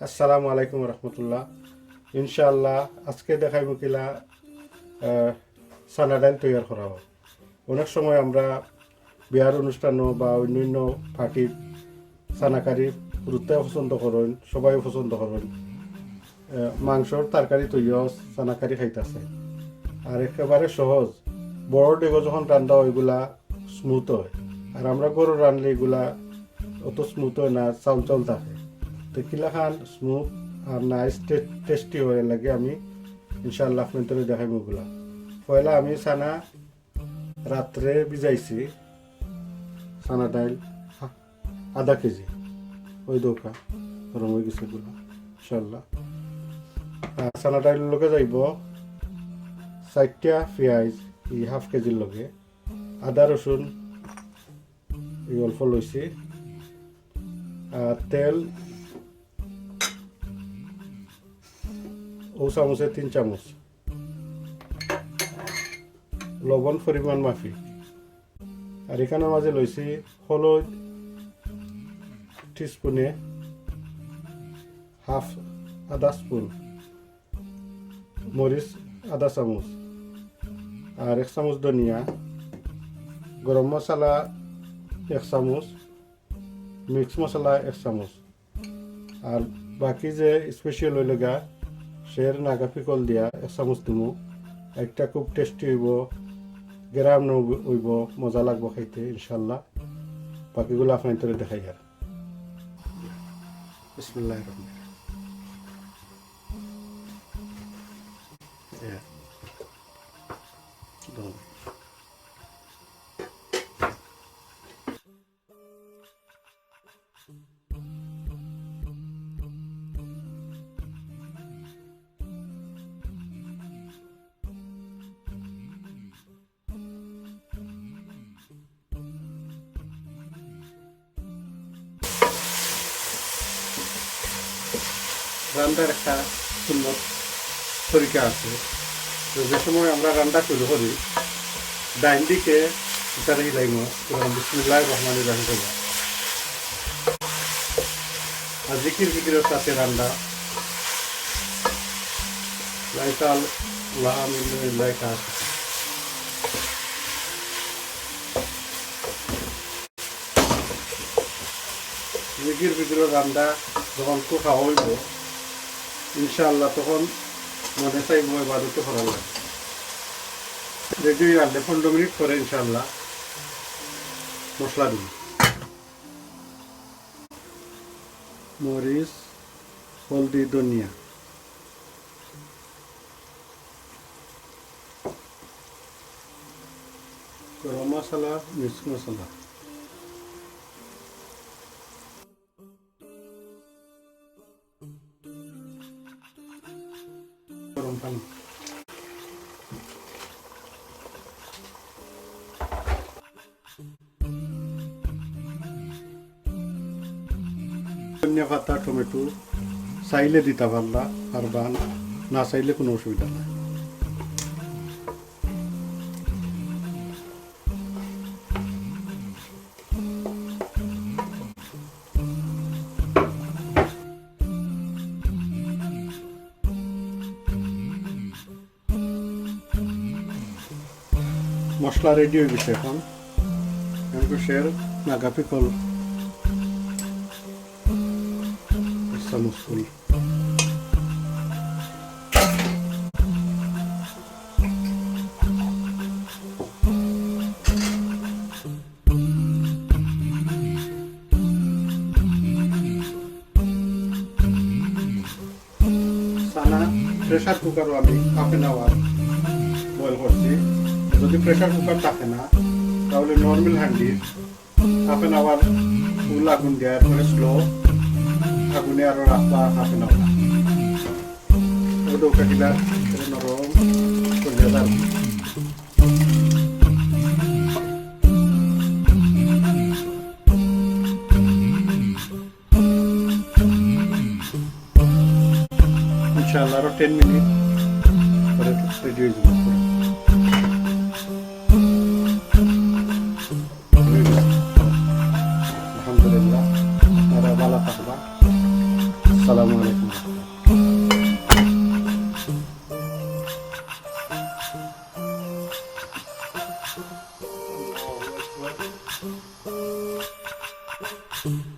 আসসালামু আলাইকুম রহমতুল্লাহ। ইনশাআল্লাহ আজকে দেখাইব কিলা চানা ডাল তৈরি করা হয়। অনেক সময় আমরা বিয়ার অনুষ্ঠান বা অন্যান্য পার্টির চানা কারি রুতে পছন্দ করেন, সবাই পছন্দ করেন। মাংসর তরকারি তৈরিও চানা কারি খাইতেছে আর একেবারে সহজ। বড় ডেগো যখন রান্না হয় এগুলা স্মুথ হয়, আর আমরা গরু রানলে এগুলা অত স্মুথ হয় না, চাউল চাউল থাকে। তো কিলা খান স্মুথ আর নাইস টেস্টি হয়ে লাগে। আমি ইনশাআল্লাহ আপনাদের দেখাইব ওগুলা। পয়লা আমি চানা রাত্রে ভিজাইছি, চানা ডাল আধা কেজি, ওই দৌকা গরম হয়ে গেছে এগুলো ইনশাআল্লাহ। চানা ডাইলের লগে যাইব 4টা পেঁয়াজ, এই হাফ কেজির লগে আদা রসুন এই অল্প লইছি, আর তেল ও চামচে 3 চামচ, লবণ পরিমাণ মাফি। আর এখানের মাঝে লইছি হলুদ টিস্পুনে আধা স্পুন, মরিচ আধা চামচ, আর 1 চামচ ধনিয়া, গরম মশলা 1 চামচ, মিক্স মশলা 1 চামচ, আর বাকি যে স্পেশাল হইল গা শের নাগা পিকল দিয়া 1 চামচ দিমু। একটা খুব টেস্টি হইব, গ্রাম হইব, মজা লাগবো খাইতে ইনশাল্লাহ। বাকিগুলো আপনার দেখাই। আর বিসমিল্লাহির রহমানির রহিম। রান্নার একটা সুন্দর তরিকা আছে। তো যে সময় আমরা রান্না শুরু করি ডাইন দিকে এটার হিলাইম বিসমিল্লাহির রহমানির রহিম। আর জিকির ফিকিরের সাথে রান্না লাইকাল লাইকা জিকির ফিকিরের রান্না যখন খুব খাওয়া হইব ইনশাআল্লাহ তখন মনে চাইব ইবাদতে করা লাগে। রেডি হয়ে আসলে 15 মিনিট পরে ইনশাআল্লাহ মশলা দিন। মরিচ, হলদি, ধনিয়া, গরম মশলা, মিক্স মশলা, গরম পানি, ধনিয়া পাতা, টমেটো চাইলে দিতে পারলা আর না চাইলে কোনো অসুবিধা নাই। মশলা রেডি হয়ে গেছে। এখন শের নাগা পিকল চামচ ফুল, চানা প্রেসার কুকারও আমি হাফ এন আওয়ার বয়েল করছি। যদি প্রেসার কুকার থাকে না তাহলে নর্মাল হান্ডির হাফ এন আওয়ার ফুল আগুন দেওয়ার পরে স্লো আগুনে আরো রাখবা হাফ এন আওয়ার। ওটা কিলা নরম করে দাও। ইনশাআল্লাহ আরো 10 মিনিট পরে রেডি হয়ে যাবে। আলহামদুলিল্লাহ, আপনারা ভালো থাকবা। আসসালামু আলাইকুম। Mm-hmm.